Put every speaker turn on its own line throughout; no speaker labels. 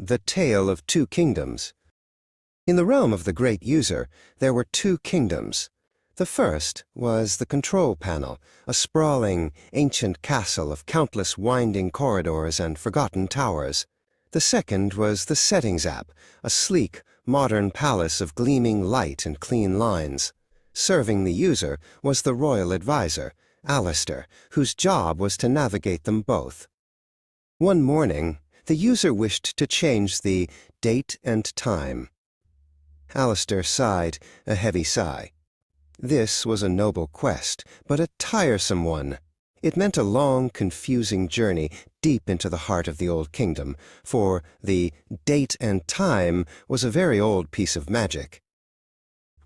The Tale of Two Kingdoms. In the realm of the great user, there were two kingdoms. The first was the control panel, a sprawling, ancient castle of countless winding corridors and forgotten towers. The second was the settings app, a sleek, modern palace of gleaming light and clean lines. Serving the user was the royal advisor, Alistair, whose job was to navigate them both. One morning, the user wished to change the date and time. Alistair sighed a heavy sigh. This was a noble quest, but a tiresome one. It meant a long, confusing journey deep into the heart of the old kingdom, for the date and time was a very old piece of magic.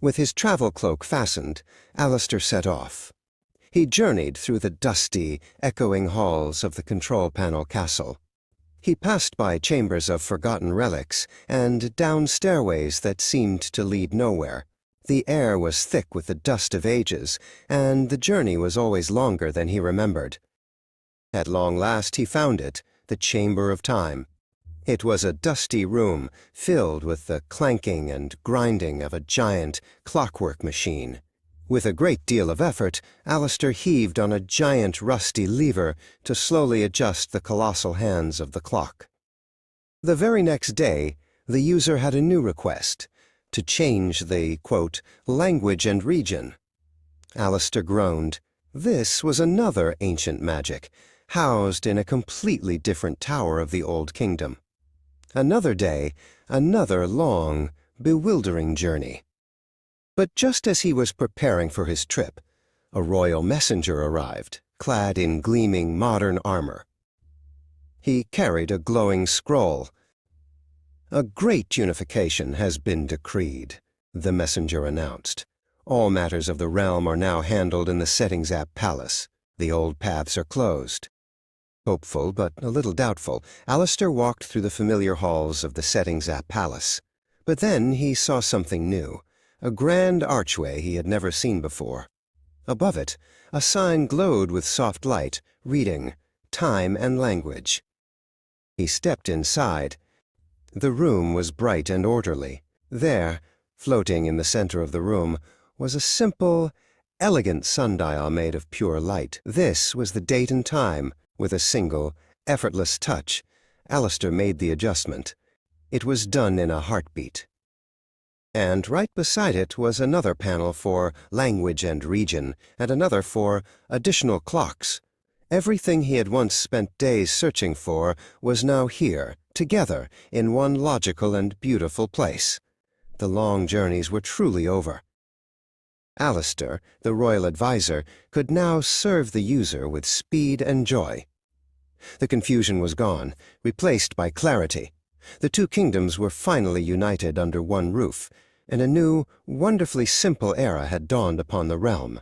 With his travel cloak fastened, Alistair set off. He journeyed through the dusty, echoing halls of the control panel castle. He passed by chambers of forgotten relics and down stairways that seemed to lead nowhere. The air was thick with the dust of ages, and the journey was always longer than he remembered. At long last he found it, the Chamber of Time. It was a dusty room filled with the clanking and grinding of a giant clockwork machine. With a great deal of effort, Alistair heaved on a giant rusty lever to slowly adjust the colossal hands of the clock. The very next day, the user had a new request, to change the, quote, language and region. Alistair groaned. This was another ancient magic, housed in a completely different tower of the old kingdom. Another day, another long, bewildering journey. But just as he was preparing for his trip, a royal messenger arrived, clad in gleaming modern armor. He carried a glowing scroll. "A great unification has been decreed," the messenger announced. "All matters of the realm are now handled in the Settings App Palace. The old paths are closed." Hopeful, but a little doubtful, Alistair walked through the familiar halls of the Settings App Palace. But then he saw something new. A grand archway he had never seen before. Above it, a sign glowed with soft light, reading, "Time and Language." He stepped inside. The room was bright and orderly. There, floating in the center of the room, was a simple, elegant sundial made of pure light. This was the date and time. With a single, effortless touch, Alistair made the adjustment. It was done in a heartbeat. And right beside it was another panel for language and region, and another for additional clocks. Everything he had once spent days searching for was now here, together, in one logical and beautiful place. The long journeys were truly over. Alistair, the royal advisor, could now serve the user with speed and joy. The confusion was gone, replaced by clarity. The two kingdoms were finally united under one roof, and a new, wonderfully simple era had dawned upon the realm.